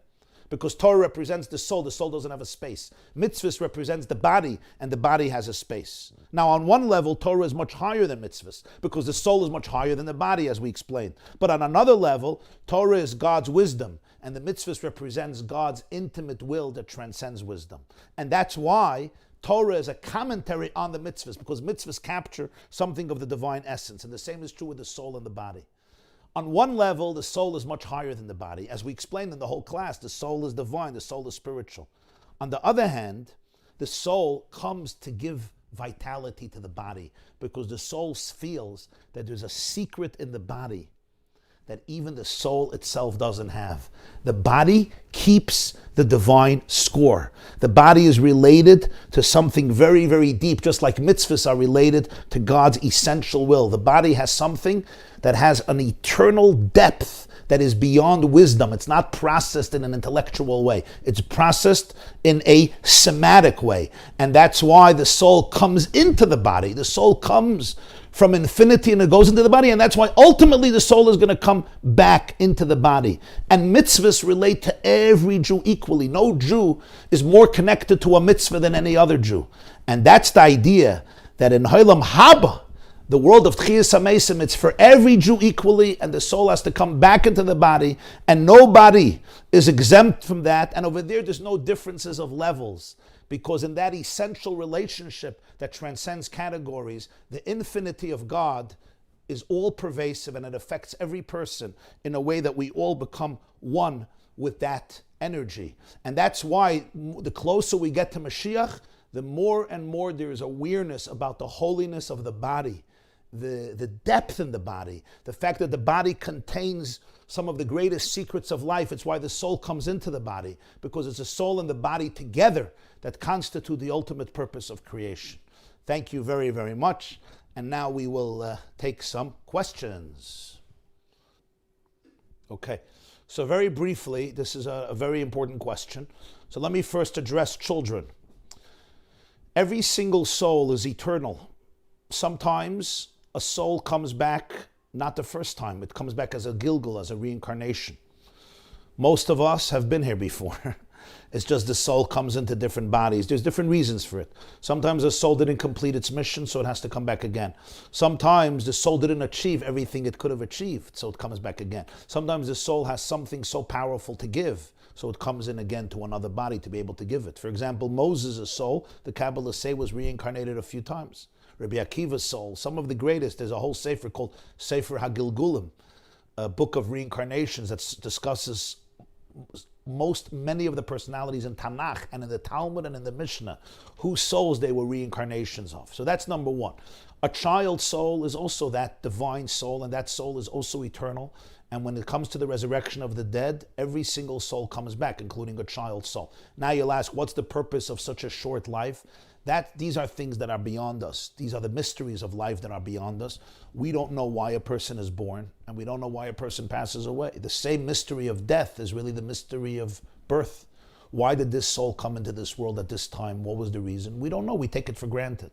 Because Torah represents the soul doesn't have a space. Mitzvahs represents the body, and the body has a space. Now, on one level, Torah is much higher than mitzvahs, because the soul is much higher than the body, as we explained. But on another level, Torah is God's wisdom, and the mitzvahs represents God's intimate will that transcends wisdom. And that's why Torah is a commentary on the mitzvahs, because mitzvahs capture something of the divine essence, and the same is true with the soul and the body. On one level, the soul is much higher than the body. As we explained in the whole class, the soul is divine, the soul is spiritual. On the other hand, the soul comes to give vitality to the body, because the soul feels that there's a secret in the body that even the soul itself doesn't have. The body keeps the divine score. The body is related to something very, very deep, just like mitzvahs are related to God's essential will. The body has something that has an eternal depth that is beyond wisdom. It's not processed in an intellectual way. It's processed in a somatic way. And that's why the soul comes into the body. The soul comes from infinity and it goes into the body. And that's why ultimately the soul is going to come back into the body. And mitzvahs relate to every Jew equally. No Jew is more connected to a mitzvah than any other Jew. And that's the idea that in Holam Haba, the world of Tchiyas HaMesim, it's for every Jew equally, and the soul has to come back into the body, and nobody is exempt from that. And over there's no differences of levels, because in that essential relationship that transcends categories, the infinity of God is all pervasive, and it affects every person in a way that we all become one with that energy. And that's why the closer we get to Mashiach, the more and more there is awareness about the holiness of the body, the depth in the body, the fact that the body contains some of the greatest secrets of life. It's why the soul comes into the body, because it's the soul and the body together that constitute the ultimate purpose of creation. Thank you very, very much. And now we will take some questions. Okay, so very briefly, this is a very important question. So let me first address children. Every single soul is eternal. Sometimes a soul comes back, not the first time. It comes back as a Gilgul, as a reincarnation. Most of us have been here before. It's just the soul comes into different bodies. There's different reasons for it. Sometimes the soul didn't complete its mission, so it has to come back again. Sometimes the soul didn't achieve everything it could have achieved, so it comes back again. Sometimes the soul has something so powerful to give, so it comes in again to another body to be able to give it. For example, Moses' soul, the Kabbalists say, was reincarnated a few times. Rabbi Akiva's soul, some of the greatest. There's a whole sefer called Sefer HaGilgulim, a book of reincarnations that discusses many of the personalities in Tanakh and in the Talmud and in the Mishnah, whose souls they were reincarnations of. So that's number one. A child's soul is also that divine soul, and that soul is also eternal. And when it comes to the resurrection of the dead, every single soul comes back, including a child's soul. Now you'll ask, what's the purpose of such a short life? These are things that are beyond us. These are the mysteries of life that are beyond us. We don't know why a person is born, and we don't know why a person passes away. The same mystery of death is really the mystery of birth. Why did this soul come into this world at this time? What was the reason? We don't know. We take it for granted.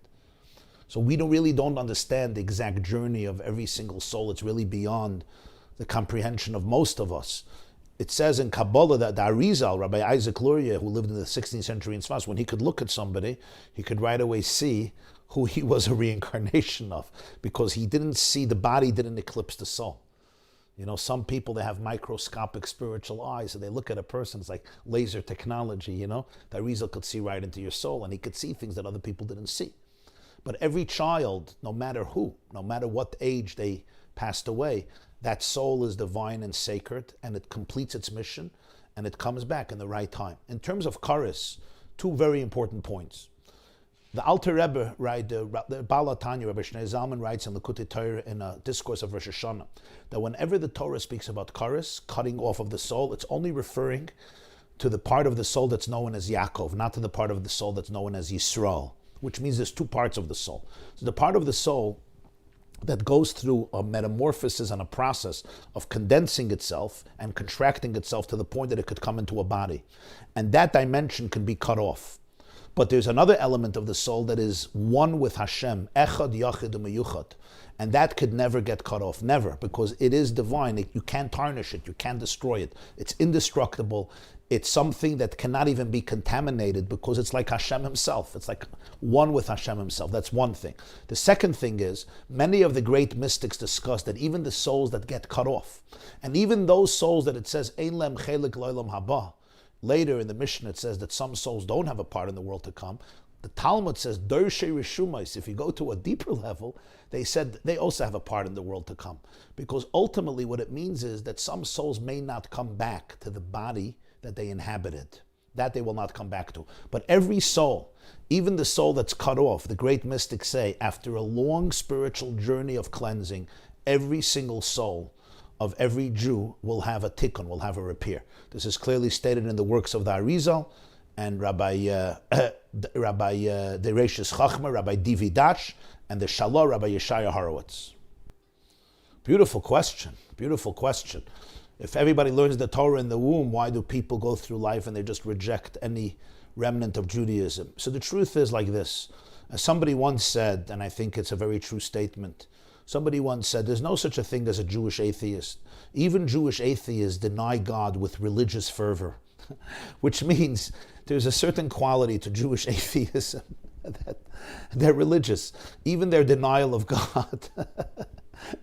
So we really don't understand the exact journey of every single soul. It's really beyond the comprehension of most of us. It says in Kabbalah that the Arizal, Rabbi Isaac Luria, who lived in the 16th century in Sfas, when he could look at somebody, he could right away see who he was a reincarnation of, because he didn't see, the body didn't eclipse the soul. You know, some people, they have microscopic spiritual eyes, and they look at a person, it's like laser technology, you know. The Arizal could see right into your soul, and he could see things that other people didn't see. But every child, no matter who, no matter what age they passed away, that soul is divine and sacred, and it completes its mission, and it comes back in the right time. In terms of Karis, two very important points. The Alter Rebbe, the Baal HaTanya, Rabbi Shnei Zalman, writes in Likutei Torah in a discourse of Rosh Hashanah, that whenever the Torah speaks about Karis, cutting off of the soul, it's only referring to the part of the soul that's known as Yaakov, not to the part of the soul that's known as Yisrael, which means there's two parts of the soul. So the part of the soul that goes through a metamorphosis and a process of condensing itself and contracting itself to the point that it could come into a body. And that dimension can be cut off. But there's another element of the soul that is one with Hashem, echad yachid u'meyuchad. And that could never get cut off, never, because it is divine. You can't tarnish it, you can't destroy it. It's indestructible. It's something that cannot even be contaminated, because it's like Hashem himself. It's like one with Hashem himself. That's one thing. The second thing is, many of the great mystics discuss that even the souls that get cut off, and even those souls that it says, Ein lem chelik lo'olam haba, later in the Mishnah it says that some souls don't have a part in the world to come. The Talmud says, Dorshe Rishumais, if you go to a deeper level, they said they also have a part in the world to come. Because ultimately what it means is that some souls may not come back to the body that they inhabited. That they will not come back to. But every soul, even the soul that's cut off, the great mystics say, after a long spiritual journey of cleansing, every single soul of every Jew will have a tikkun, will have a repair. This is clearly stated in the works of the Arizal and Rabbi Dereishis Chachma, Rabbi Divi Dash, and the Shalom, Rabbi Yeshaya Horowitz. Beautiful question, beautiful question. If everybody learns the Torah in the womb, why do people go through life and they just reject any remnant of Judaism? So the truth is like this. As somebody once said, and I think it's a very true statement, somebody once said, there's no such a thing as a Jewish atheist. Even Jewish atheists deny God with religious fervor, which means there's a certain quality to Jewish atheism that they're religious. Even their denial of God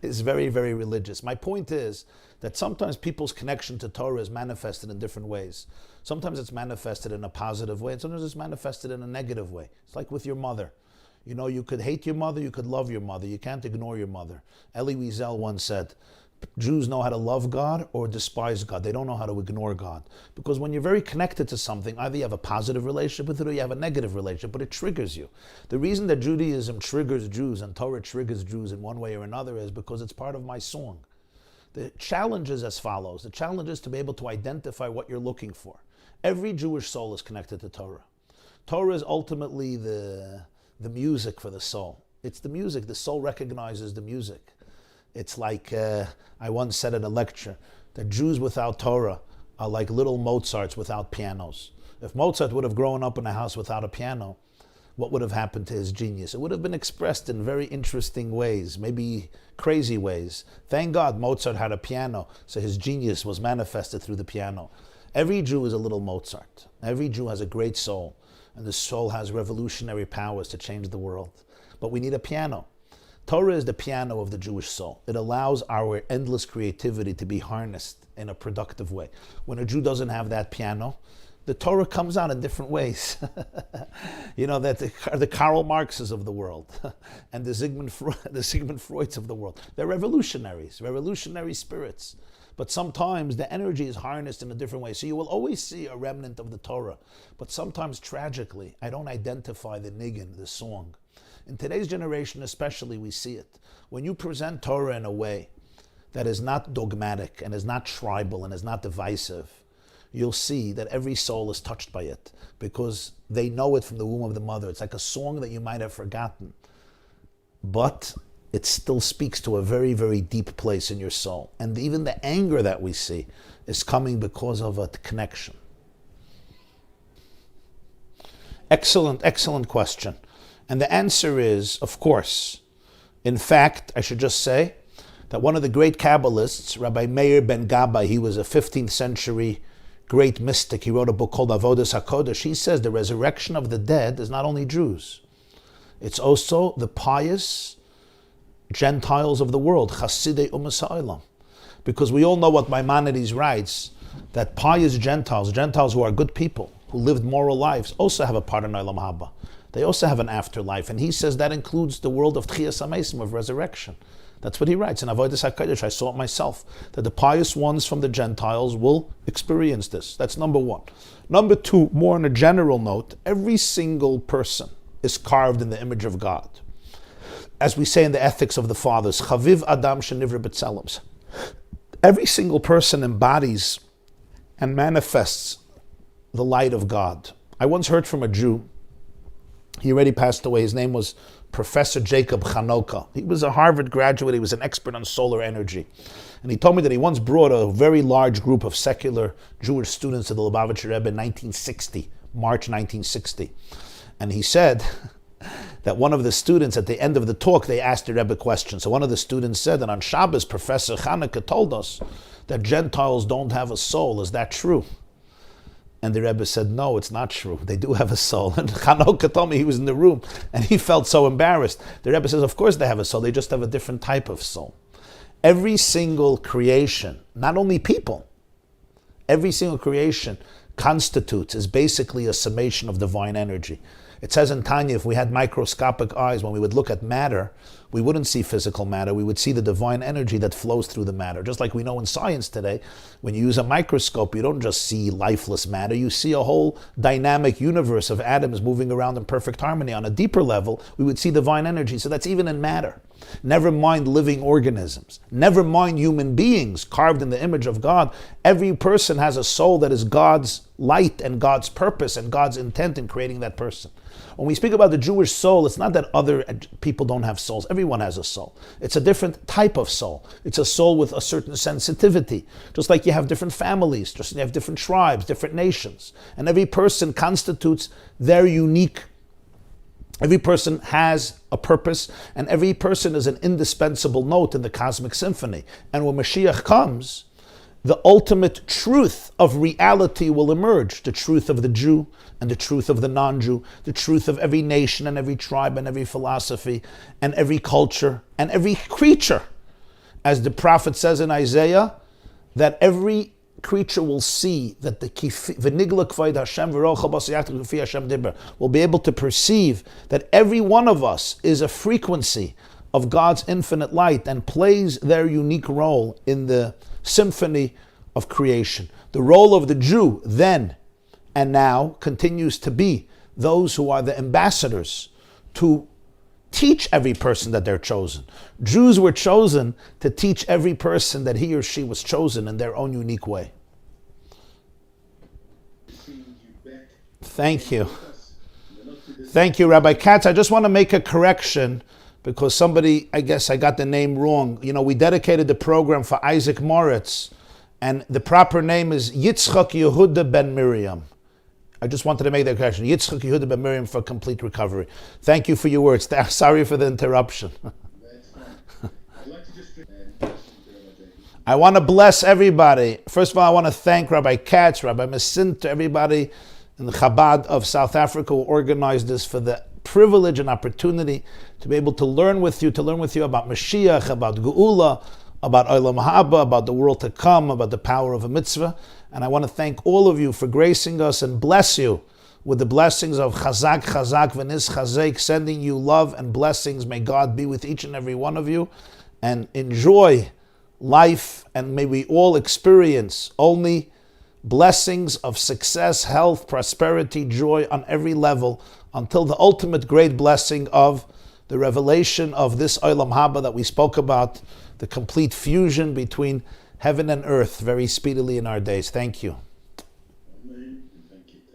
is very, very religious. My point is that sometimes people's connection to Torah is manifested in different ways. Sometimes it's manifested in a positive way, and sometimes it's manifested in a negative way. It's like with your mother. You know, you could hate your mother, you could love your mother. You can't ignore your mother. Elie Wiesel once said, Jews know how to love God or despise God. They don't know how to ignore God. Because when you're very connected to something, either you have a positive relationship with it or you have a negative relationship, but it triggers you. The reason that Judaism triggers Jews and Torah triggers Jews in one way or another is because it's part of my song. The challenge is as follows. The challenge is to be able to identify what you're looking for. Every Jewish soul is connected to Torah. Torah is ultimately the music for the soul. It's the music. The soul recognizes the music. It's like, I once said in a lecture, that Jews without Torah are like little Mozarts without pianos. If Mozart would have grown up in a house without a piano, what would have happened to his genius? It would have been expressed in very interesting ways, maybe crazy ways. Thank God Mozart had a piano, so his genius was manifested through the piano. Every Jew is a little Mozart. Every Jew has a great soul, and the soul has revolutionary powers to change the world. But we need a piano. Torah is the piano of the Jewish soul. It allows our endless creativity to be harnessed in a productive way. When a Jew doesn't have that piano, the Torah comes out in different ways. You know, that the Karl Marxes of the world and the Sigmund Freuds of the world. They're revolutionaries, revolutionary spirits. But sometimes the energy is harnessed in a different way. So you will always see a remnant of the Torah. But sometimes, tragically, I don't identify the niggin, the song. In today's generation especially, we see it. When you present Torah in a way that is not dogmatic and is not tribal and is not divisive, you'll see that every soul is touched by it because they know it from the womb of the mother. It's like a song that you might have forgotten, but it still speaks to a very, very deep place in your soul. And even the anger that we see is coming because of a connection. Excellent, excellent question. And the answer is, of course. In fact, I should just say that one of the great Kabbalists, Rabbi Meir ben Gabbai, he was a 15th century great mystic. He wrote a book called Avodas HaKodesh. He says the resurrection of the dead is not only Jews. It's also the pious Gentiles of the world, Chasidei Umas Ha'olam. Because we all know what Maimonides writes, that pious Gentiles who are good people, who lived moral lives, also have a part in Olam Haba. They also have an afterlife. And he says that includes the world of Tchiyas HaMeisim, of resurrection. That's what he writes in Avodas HaKodesh. I saw it myself, that the pious ones from the Gentiles will experience this. That's number one. Number two, more on a general note, every single person is carved in the image of God. As we say in the ethics of the fathers, Chaviv Adam Shenivra B'Tselem. Every single person embodies and manifests the light of God. I once heard from a Jew, he already passed away, his name was Professor Jacob Chanoka. He was a Harvard graduate, he was an expert on solar energy. And he told me that he once brought a very large group of secular Jewish students to the Lubavitcher Rebbe in 1960, March 1960. And he said that one of the students, at the end of the talk, they asked the Rebbe a question. So one of the students said that on Shabbos, Professor Chanukah told us that Gentiles don't have a soul. Is that true? And the Rebbe said, no, it's not true. They do have a soul. And Chanukah told me he was in the room and he felt so embarrassed. The Rebbe says, of course they have a soul. They just have a different type of soul. Every single creation, not only people, every single creation constitutes, is basically a summation of divine energy. It says in Tanya, if we had microscopic eyes, when we would look at matter, we wouldn't see physical matter. We would see the divine energy that flows through the matter. Just like we know in science today, when you use a microscope, you don't just see lifeless matter. You see a whole dynamic universe of atoms moving around in perfect harmony. On a deeper level, we would see divine energy. So that's even in matter. Never mind living organisms. Never mind human beings carved in the image of God. Every person has a soul that is God's light and God's purpose and God's intent in creating that person. When we speak about the Jewish soul, it's not that other people don't have souls. Everyone has a soul. It's a different type of soul. It's a soul with a certain sensitivity. Just like you have different families, just you have different tribes, different nations. And every person constitutes their unique. Every person has a purpose, and every person is an indispensable note in the cosmic symphony. And when Mashiach comes, the ultimate truth of reality will emerge. The truth of the Jew and the truth of the non-Jew, the truth of every nation and every tribe and every philosophy and every culture and every creature. As the prophet says in Isaiah, that every creature will see that the v'nigla k'vayid Hashem v'rocha b'sayachta k'fi Hashem dibber, will be able to perceive that every one of us is a frequency of God's infinite light and plays their unique role in the symphony of creation. The role of the Jew then and now continues to be those who are the ambassadors to teach every person that they're chosen. Jews were chosen to teach every person that he or she was chosen in their own unique way. Thank you. Thank you, Rabbi Katz. I just want to make a correction because somebody, I guess I got the name wrong. You know, we dedicated the program for Isaac Moritz, and the proper name is Yitzchak Yehoshua ben Miriam. I just wanted to make that correction. Yitzchak Yehoshua ben Miriam for complete recovery. Thank you for your words. Sorry for the interruption. I want to bless everybody. First of all, I want to thank Rabbi Katz, Rabbi Masinta, everybody in the Chabad of South Africa who organized this for the privilege and opportunity to be able to learn with you about Mashiach, about Geula, about Olam Haba, about the world to come, about the power of a mitzvah. And I want to thank all of you for gracing us and bless you with the blessings of Chazak, Chazak, V'nis Chazek, sending you love and blessings. May God be with each and every one of you and enjoy life, and may we all experience only blessings of success, health, prosperity, joy on every level until the ultimate great blessing of the revelation of this Olam Haba that we spoke about, the complete fusion between heaven and earth very speedily in our days. Thank you.